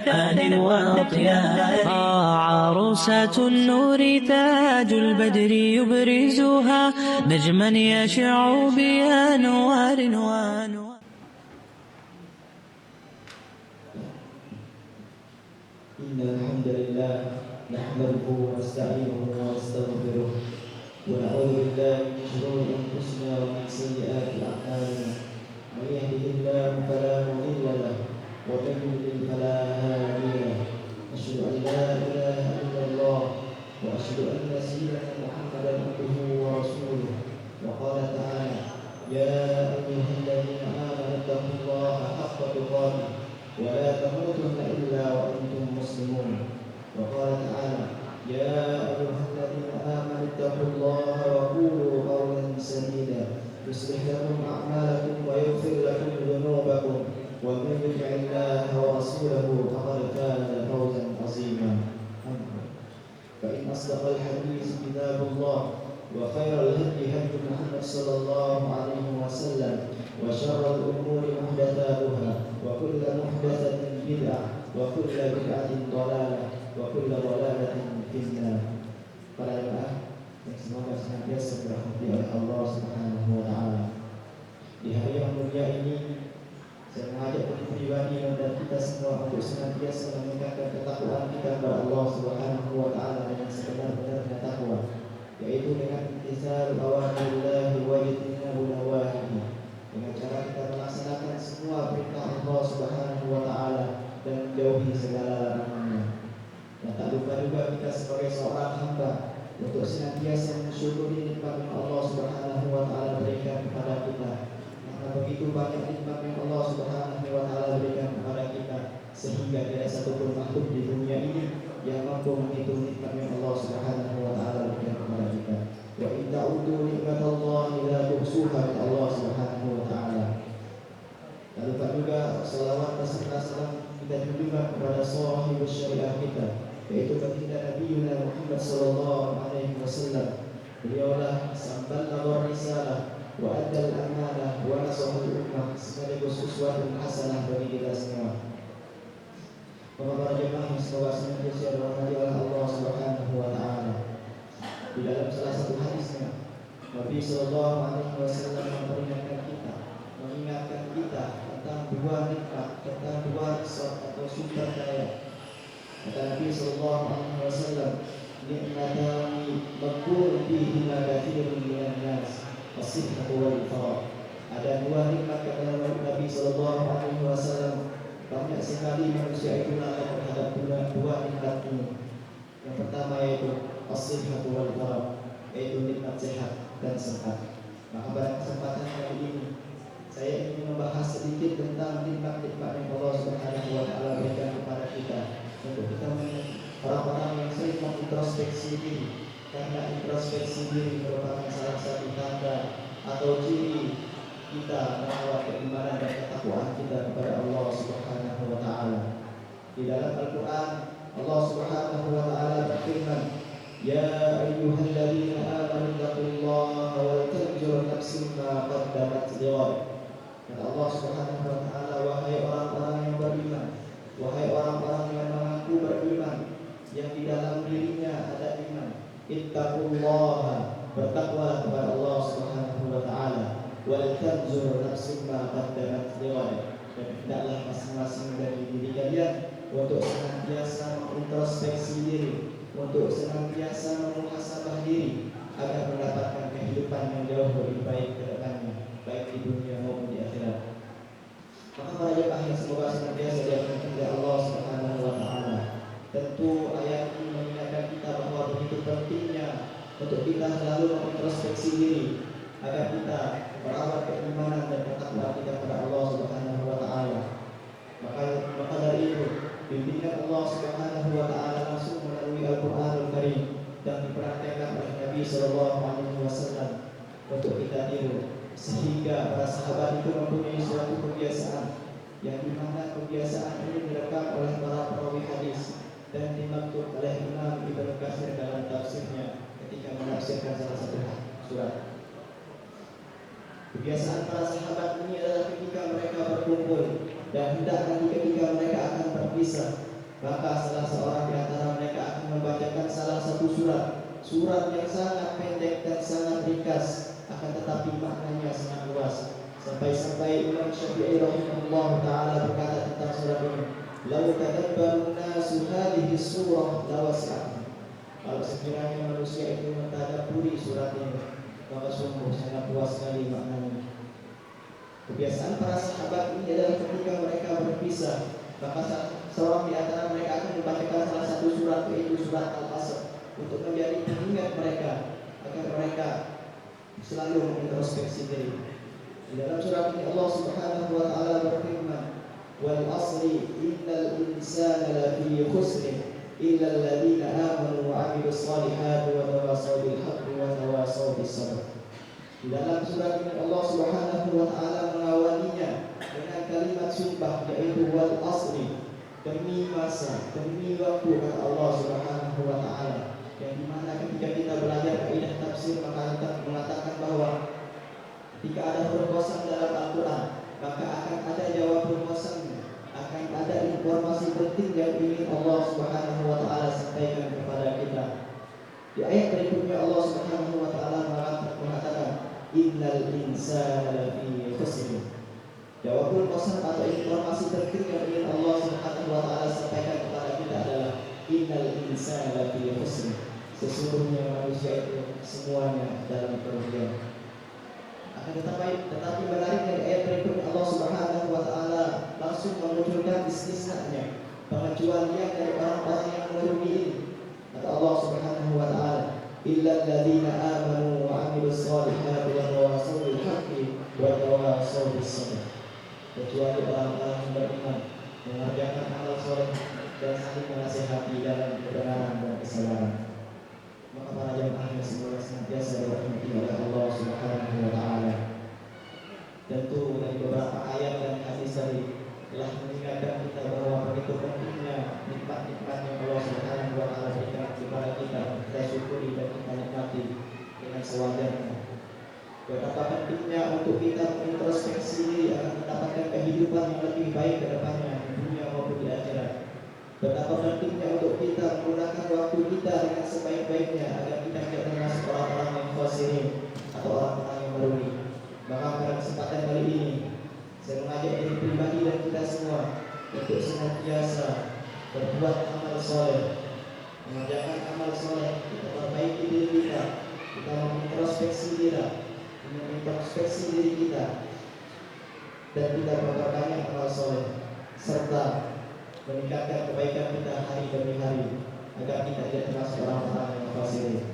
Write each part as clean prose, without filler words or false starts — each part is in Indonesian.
آن وضياء. عروسة النور تاج البدر يبرزها نجما يشع بأنوار وأنوار. إن الحمد لله نحمده ونستعينه ونستغفره ونعوذ بالله من شرور أنفسنا ومن سيئات أعمالنا. من يهده الله فلا مضل له ومن يضلل فلا هادي له. أشهد أن لا إله إلا الله وأشهد أن سيدنا محمدا عبده ورسوله. وقال تعالى: يا أيها الذين آمنوا اتقوا الله حق تقاته ولا تموتن إلا وأنتم مسلمون. وقال تعالى: يا أيها الذين آمنوا اتقوا الله وقولوا قولا سديدا يصلح لكم أعمالكم ويغفر لكم ذنوبكم ومن يطع الله ورسوله فقد فاز فوزا عظيما. فإن أصدق الحديث كتاب الله وخير الهدي هدي محمد صلى الله عليه وسلم وشر الأمور محدثاتها وكل محدثة بدعة وكل بدعة ضلالة وكل ضلالة في النار. Para jemaah yang semoga senantiasa dirahmati oleh Allah Subhanahu wa taala. Di hari yang mulia ini saya mengajak pribadi dan kita semua untuk senantiasa meningkatkan ketakwaan kita kepada Allah Subhanahu wa taala dengan sebenar-benarnya takwa, yaitu dengan imtithal awamirillah wa ijtinabu nawahihi, dengan cara kita melaksanakan semua perintah Allah Subhanahu wa taala dan menjauhi segala larangannya. Dan tak lupa juga kita sebagai seorang hamba untuk senantiasa mensyukuri nikmat yang Allah Subhanahu wa taala berikan kepada kita. Karena begitu banyak nikmat yang Allah Subhanahu wa taala berikan kepada kita sehingga tidak satupun makhluk di dunia ini yang mampu menghitung nikmat yang Allah Subhanahu wa taala berikan kepada kita. Wa in ta'udu nikmatallahi la tuhsuha, Allah Subhanahu wa taala. Tak lupa juga salawat beserta salam kita tunjukkan kepada sahibus syariah kita, yaitu baginda Nabi Muhammad sallallahu alaihi wasallam. Beliaulah sambal risalah wa addal amanah wa nasahul ummah, sekaligus uswatun hasanah bagi kita semua. Para jemaah yang semoga senantiasa dirahmati oleh Allah Subhanahu wa taala. Di dalam salah satu hadisnya, Nabi sallallahu alaihi wasallam memperingatkan kita, mengingatkan kita tentang dua nikmat, tentang dua atau sumber daya. Kata Nabi sallallahu alaihi wasallam, nikmatani maghfurun fihi ma katsirun minan nas, as-sihhatu wal faragh. Ada dua nikmat kata Nabi sallallahu alaihi wasallam, banyak sekali manusia itu lalai terhadap dua nikmat ini. Yang pertama yaitu as-sihhatu wal faragh, yaitu nikmat sehat dan sempat. Maka pada kesempatan kali ini saya ingin membahas sedikit tentang nikmat-nikmat yang Allah Subhanahu wa taala berikan kepada kita. Untuk kita orang-orang yang sering mengintrospeksi diri, karena introspeksi diri merupakan salah satu tanda atau ciri kita merawat keimanan dan ketakwaan kita kepada Allah Subhanahu wa taala. Di dalam Al-Qur'an Allah Subhanahu wa taala berfirman, "Ya ayyuhalladzina amanu taqullaha wal tanzur nafsun ma qaddamat lighad." Kata Allah Subhanahu wa taala, wahai orang-orang yang beriman, wahai orang-orang yang mengaku beriman, yang di dalam dirinya ada iman, ittaqullaha, bertakwalah kepada Allah Subhanahu wa taala, wal tanzur nafsun ma qaddamat lighad, dan hendaklah masing-masing dari diri kalian untuk senantiasa mengintrospeksi diri, untuk senantiasa memuhasabah diri agar mendapatkan kehidupan yang jauh lebih baik ke depannya, baik di dunia maupun di akhirat. Maka para jemaah yang semoga senantiasa dirahmati oleh Allah Subhanahu wa taala, tentu ayat ini mengingatkan kita bahwa begitu pentingnya untuk kita selalu mengintrospeksi diri agar kita merawat keimanan dan ketakwaan kita kepada Allah Subhanahu wa taala. Maka dari itu bimbingan Allah Subhanahu wa taala langsung melalui Al-Qur'anul Karim dan dipraktikkan oleh Nabi sallallahu alaihi wasallam untuk kita tiru, sehingga para sahabat itu mempunyai suatu kebiasaan yang dimana kebiasaan ini direkam oleh para perawi hadis dan dimaktub oleh Imam Ibnu Katsir dalam tafsirnya ketika menafsirkan salah satu surat. Kebiasaan para sahabat ini adalah ketika mereka berkumpul dan hendak nanti ketika mereka akan berpisah, Maka salah seorang di antara mereka akan membacakan salah satu surat yang sangat pendek dan sangat ringkas, akan tetapi maknanya sangat luas. Sampai-sampai Imam Syafi'i rahimahullah taala berkata tentang surat ini, "Lau tadabbaru nasu hadhihi surah lawasi'at." Kalau sekiranya manusia itu mentadabburi surat ini, maka sungguh sangat luas sekali maknanya. Kebiasaan para sahabat ini adalah ketika mereka berpisah, maka seorang di antara mereka akan membacakan salah satu surat, yaitu surat Al-Asr, untuk menjadi pengingat mereka agar mereka selalu mengintrospeksi diri. Di dalam surat ini Allah Subhanahu wa taala berfirman, "Wal 'asri innal insana lafi khusr illa alladziina aamanu wa 'amilus shalihati wa tawassaw bil haqqi wa tawassaw bis sabr." Di dalam surat ini Allah Subhanahu wa taala mengawalinya dengan kalimat sumpah, yaitu wal 'asri, demi masa, demi waktu, kata Allah Subhanahu wa taala. Yang dimana ketika kita belajar kaidah tafsir, maka kita mengatakan bahwa ketika ada huruf qasam dalam Al-Quran, maka akan ada jawaban qasamnya, akan ada informasi penting yang ingin Allah Subhanahu wa taala sampaikan kepada kita. Di ayat berikutnya Allah Subhanahu wa taala mengatakan, "Innal insana lafi khusr." Jawaban qasam atau informasi penting yang ingin Allah Subhanahu wa taala sampaikan kepada kita adalah innal insana lafi khusr. Sesungguhnya manusia itu semuanya dalam kerugian. Tetapi menariknya di ayat berikutnya Allah Subhanahu wa taala langsung memunculkan istisna-nya, pengecualian dari orang-orang yang merugi ini. Kata Allah Subhanahu wa taala, "Illal ladzina amanu wa 'amilus shalihati wa tawassaw bil haqqi wa tawassaw bis sabr." Kecuali orang-orang yang beriman, mengerjakan amal soleh dan saling menasihati dalam kebenaran dan kesabaran. Maka para jamaah yang semoga senantiasa dirahmati oleh Allah Subhanahu wa taala. Tentu dari beberapa ayat dan hadis tadi telah mengingatkan kita bahwa begitu pentingnya nikmat-nikmat yang Allah Subhanahu wa taala berikan kepada kita, kita syukuri dan kita nikmati dengan sewajarnya. Betapa pentingnya untuk kita mengintrospeksi diri agar mendapatkan kehidupan yang lebih baik ke depannya di dunia maupun di akhirat. Betapa pentingnya untuk kita menggunakan waktu kita dengan sebaik-baiknya agar kita tidak termasuk orang-orang yang khasirin atau orang-orang yang merugi. Maka pada kesempatan kali ini saya mengajak diri pribadi dan kita semua untuk senantiasa berbuat amal soleh, mengerjakan amal soleh, kita perbaiki diri kita mengintrospeksi diri kita, dan kita memperbanyak amal soleh serta meningkatkan kebaikan kita hari demi hari agar kita tidak termasuk orang-orang yang khasirin,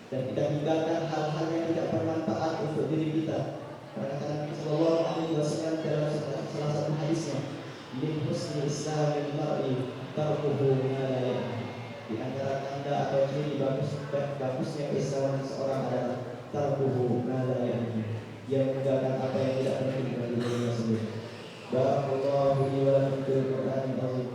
dan kita tinggalkan hal-hal yang tidak bermanfaat untuk diri kita. Karena Nabi Sallallahu Alaihi Wasallam dalam salah satu hadisnya, "Min husni islamil mar'i tarkuhu ma la ya'ni." Di antara tanda atau ciri bagusnya keislaman seseorang adalah tarkuhu ma la ya'ni, yang meninggalkan apa yang tidak penting bagi dirinya sendiri. Barakallahu li wa lakum fil Qur'anil azim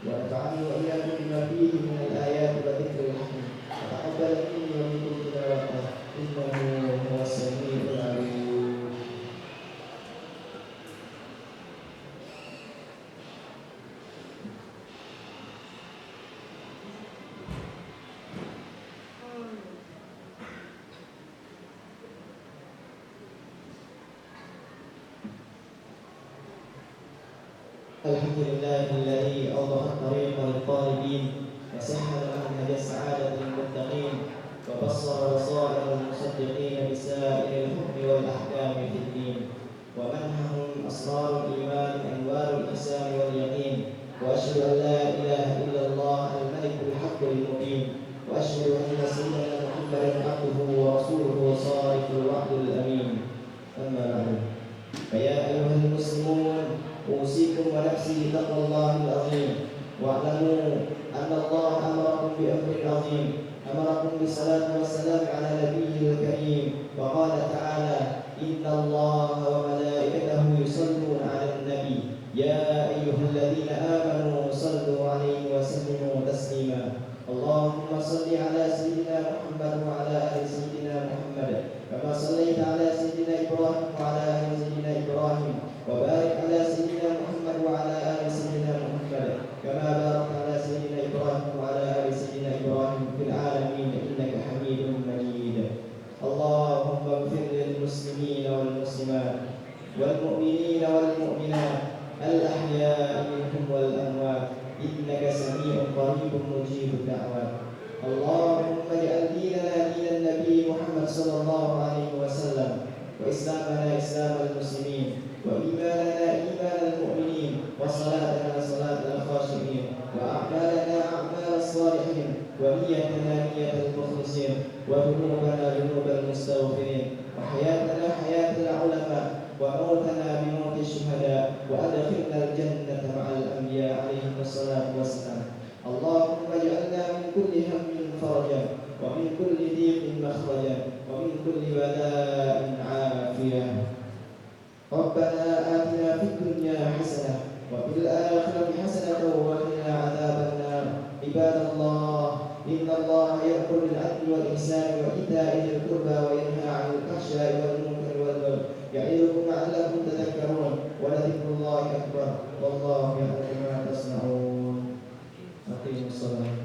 wa nafa'ani wa iyyakum bima fihi min al-ayati wa dzikril hakim. Taqabbal minni wa minkum tilawatahu innahu huwas samiul 'alim. Alhamdulillahilladzi awdaha at-tariqa lit-talibin wa sahhala manhaj as-sa'adati lil-muttaqin wa bassara basaira al-musaddiqin bisa'iril hukmi wal ahkami fid-din wa manhahum asrarul iman anwarul ihsan wal yaqin wa asyhadu an la ilaha illallah al-malikul haqqul mubin wa asyhadu anna sayyidana Muhammadan abduhu wa rasuluhu sadiqul wa'dil amin. Amma ba'du. Ya ayyuhal muslimun, أوصيكم ونفسي بتقوى الله العظيم واعلموا أن الله أمركم بأمر عظيم، أمركم بالصلاة والسلام على نبيه الكريم، وقال تعالى: إن الله وملائكته يصلون على النبي يا أيها الذين آمنوا صلوا عليه وسلموا تسليما. اللهم صل على سيدنا محمد وعلى آل سيدنا محمد كما صليت على سيدنا إبراهيم وعلى آل سيدنا إبراهيم، وبارك على سيدنا محمد وعلى آل سيدنا محمد كما باركت على إنك سميع قريب مجيب الدعوات. اللهم اجعل ديننا دين النبي محمد صلى الله عليه وسلم، وإسلامنا إسلام المسلمين، وإيماننا إيمان المؤمنين، وصلاتنا صلاة الخاشعين، وأعمالنا أعمال الصالحين، ونيتنا نية المخلصين، وذنوبنا ذنوب المستغفرين، وحياتنا حياة العلماء، وموتنا بموت الشهداء، وأدخلنا الجنة مع الأنبياء عليهم الصلاة والسلام. اللهم اجعلنا من كل هم فرجا، ومن كل ضيق مخرجا، ومن كل بلاء عافية. ربنا آتنا في الدنيا حسنة وفي الآخرة حسنة وقنا عذاب النار. عباد الله، إن الله يأمر بالعدل والإحسان وإيتاء ذي القربى وينهى عن الفحشاء والمنكر والبغي يعظكم لعلكم تذكرون. ولذكر الله أكبر والله يعلم ما تصنعون. أقيموا الصلاة.